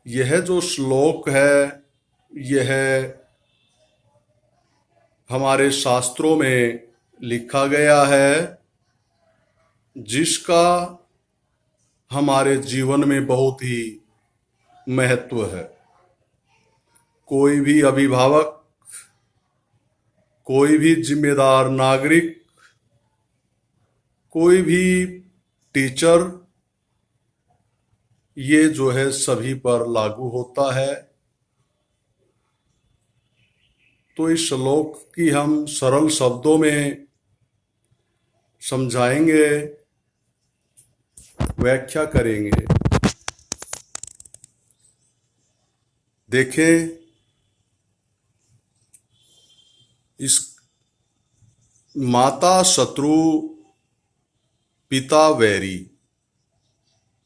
यह जो श्लोक है यह हमारे शास्त्रों में लिखा गया है, जिसका हमारे जीवन में बहुत ही महत्व है। कोई भी अभिभावक, कोई भी जिम्मेदार नागरिक, कोई भी टीचर, ये जो है सभी पर लागू होता है। तो इस श्लोक की हम सरल शब्दों में समझाएंगे, व्याख्या करेंगे। देखें, इस माता शत्रु पिता वैरी,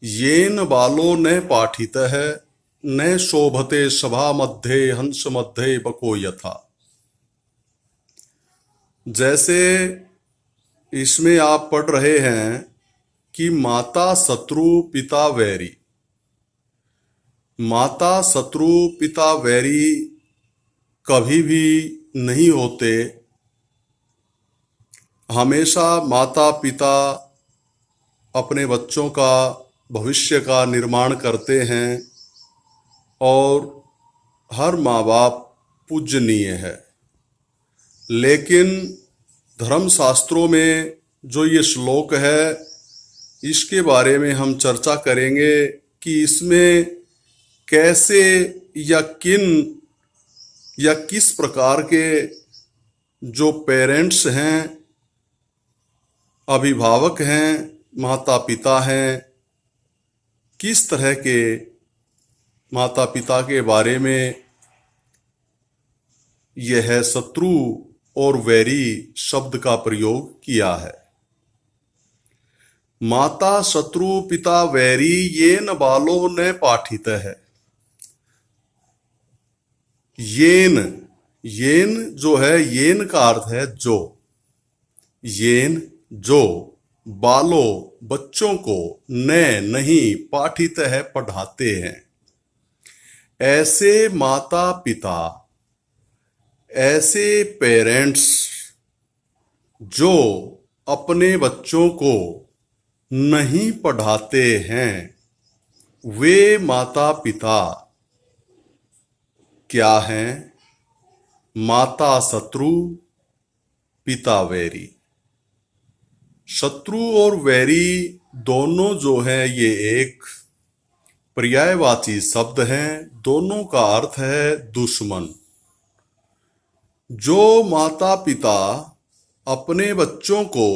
येन बालो न पाठितः न शोभते सभा मध्ये हंस मध्ये बको यथा। जैसे इसमें आप पढ़ रहे हैं कि माता शत्रु पिता वैरी। माता शत्रु पिता वैरी कभी भी नहीं होते। हमेशा माता पिता अपने बच्चों का भविष्य का निर्माण करते हैं और हर माँ बाप पूजनीय है। लेकिन धर्मशास्त्रों में जो ये श्लोक है, इसके बारे में हम चर्चा करेंगे कि इसमें कैसे या किस प्रकार के जो पेरेंट्स हैं, अभिभावक हैं, माता पिता हैं, किस तरह के माता पिता के बारे में यह शत्रु और वैरी शब्द का प्रयोग किया है। माता शत्रु पिता वैरी येन बालो न पाठित है। येन जो है, येन का अर्थ है जो। येन जो, बालो बच्चों को, न नहीं, पाठित है पढ़ाते हैं। ऐसे माता पिता, ऐसे पेरेंट्स जो अपने बच्चों को नहीं पढ़ाते हैं, वे माता पिता क्या हैं? माता शत्रु पिता वैरी। शत्रु और वैरी दोनों जो है ये एक पर्यायवाची शब्द हैं। दोनों का अर्थ है दुश्मन। जो माता पिता अपने बच्चों को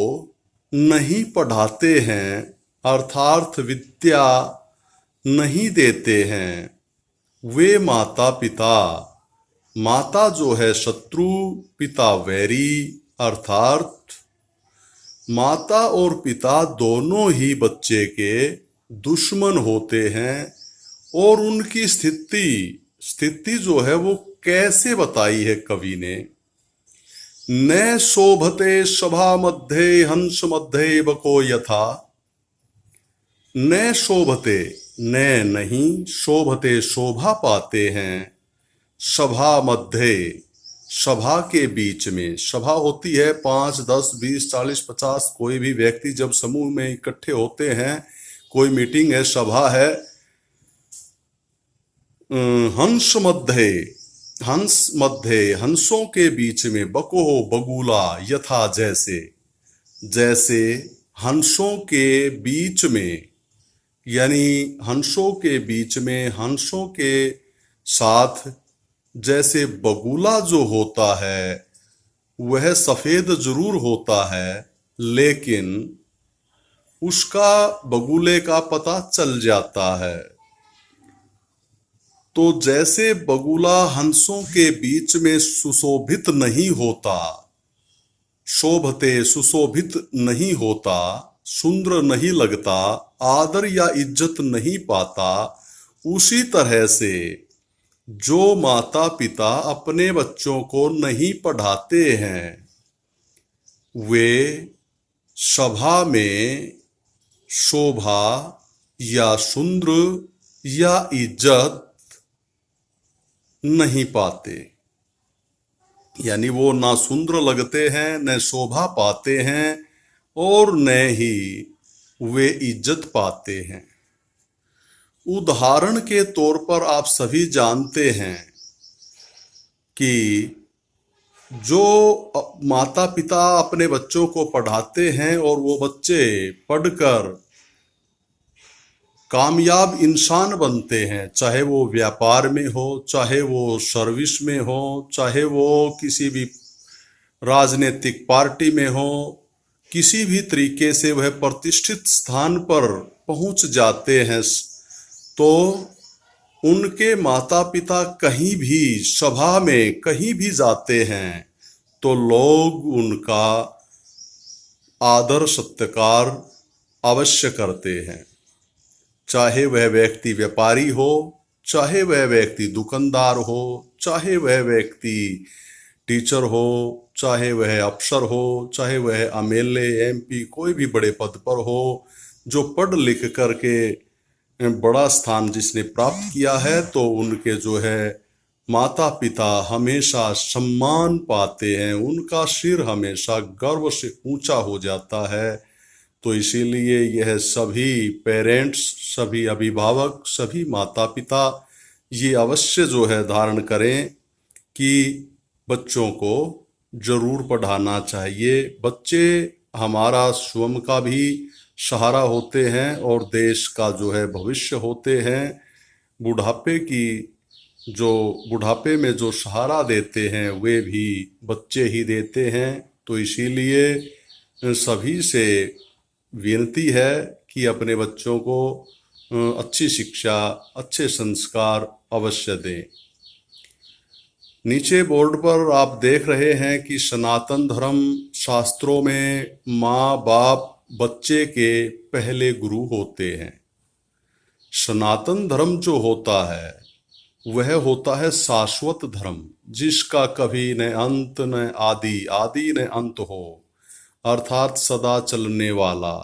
नहीं पढ़ाते हैं, अर्थात विद्या नहीं देते हैं, वे माता पिता, माता जो है शत्रु, पिता वैरी, अर्थात माता और पिता दोनों ही बच्चे के दुश्मन होते हैं। और उनकी स्थिति जो है वो कैसे बताई है कवि ने? न शोभते सभा मध्ये हंस मध्ये बको यथा। न शोभते, न नहीं, शोभते शोभा पाते हैं, सभा मध्ये, सभा के बीच में। सभा होती है 5, 10, 20, 40, 50, कोई भी व्यक्ति जब समूह में इकट्ठे होते हैं, कोई मीटिंग है, सभा है। हंस मध्य, हंस मध्य, हंसों के बीच में, बको बगुला, यथा जैसे। जैसे हंसों के बीच में, यानी हंसों के बीच में, हंसों के साथ जैसे बगुला जो होता है वह सफेद जरूर होता है, लेकिन उसका बगुले का पता चल जाता है। तो जैसे बगुला हंसों के बीच में सुशोभित नहीं होता, शोभते सुशोभित नहीं होता, सुंदर नहीं लगता, आदर या इज्जत नहीं पाता, उसी तरह से जो माता पिता अपने बच्चों को नहीं पढ़ाते हैं, वे सभा में शोभा या सुंदर या इज्जत नहीं पाते, यानी वो ना सुंदर लगते हैं, न शोभा पाते हैं और न ही वे इज्जत पाते हैं। उदाहरण के तौर पर आप सभी जानते हैं कि जो माता पिता अपने बच्चों को पढ़ाते हैं और वो बच्चे पढ़कर कामयाब इंसान बनते हैं, चाहे वो व्यापार में हो, चाहे वो सर्विस में हो, चाहे वो किसी भी राजनीतिक पार्टी में हो, किसी भी तरीके से वह प्रतिष्ठित स्थान पर पहुंच जाते हैं, तो उनके माता पिता कहीं भी सभा में कहीं भी जाते हैं तो लोग उनका आदर सत्कार अवश्य करते हैं। चाहे वह व्यक्ति व्यापारी हो, चाहे वह व्यक्ति दुकानदार हो, चाहे वह व्यक्ति टीचर हो, चाहे वह अफसर हो, चाहे वह एमएलए एमपी कोई भी बड़े पद पर हो, जो पढ़ लिख करके बड़ा स्थान जिसने प्राप्त किया है, तो उनके जो है माता पिता हमेशा सम्मान पाते हैं, उनका सिर हमेशा गर्व से ऊंचा हो जाता है। तो इसीलिए यह सभी पेरेंट्स, सभी अभिभावक, सभी माता पिता ये अवश्य जो है धारण करें कि बच्चों को जरूर पढ़ाना चाहिए। बच्चे हमारा स्वयं का भी सहारा होते हैं और देश का जो है भविष्य होते हैं। बुढ़ापे में जो सहारा देते हैं वे भी बच्चे ही देते हैं। तो इसीलिए सभी से विनती है कि अपने बच्चों को अच्छी शिक्षा, अच्छे संस्कार अवश्य दें। नीचे बोर्ड पर आप देख रहे हैं कि सनातन धर्म शास्त्रों में माँ बाप बच्चे के पहले गुरु होते हैं। सनातन धर्म जो होता है वह होता है शाश्वत धर्म, जिसका कभी न अंत न आदि, आदि न अंत हो, अर्थात सदा चलने वाला,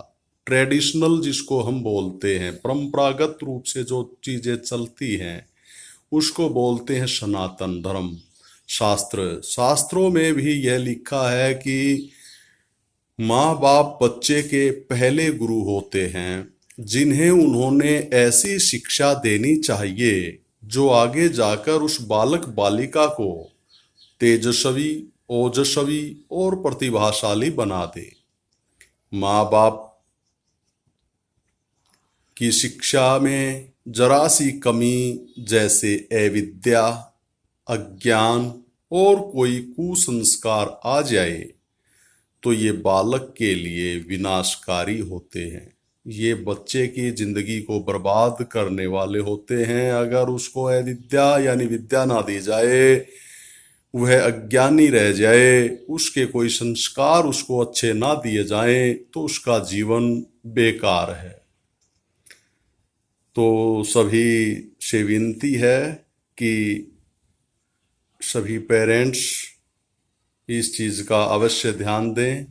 ट्रेडिशनल जिसको हम बोलते हैं, परंपरागत रूप से जो चीजें चलती हैं उसको बोलते हैं सनातन धर्म। शास्त्रों में भी यह लिखा है कि माँ बाप बच्चे के पहले गुरु होते हैं, जिन्हें उन्होंने ऐसी शिक्षा देनी चाहिए जो आगे जाकर उस बालक बालिका को तेजस्वी, ओजस्वी और प्रतिभाशाली बना दे। माँ बाप की शिक्षा में जरा सी कमी, जैसे अविद्या, अज्ञान और कोई कुसंस्कार आ जाए तो ये बालक के लिए विनाशकारी होते हैं। ये बच्चे की जिंदगी को बर्बाद करने वाले होते हैं। अगर उसको अविद्या यानी विद्या ना दी जाए, वह अज्ञानी रह जाए, उसके कोई संस्कार उसको अच्छे ना दिए जाएं, तो उसका जीवन बेकार है। तो सभी से विनती है कि सभी पेरेंट्स इस चीज़ का अवश्य ध्यान दें।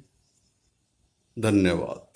धन्यवाद।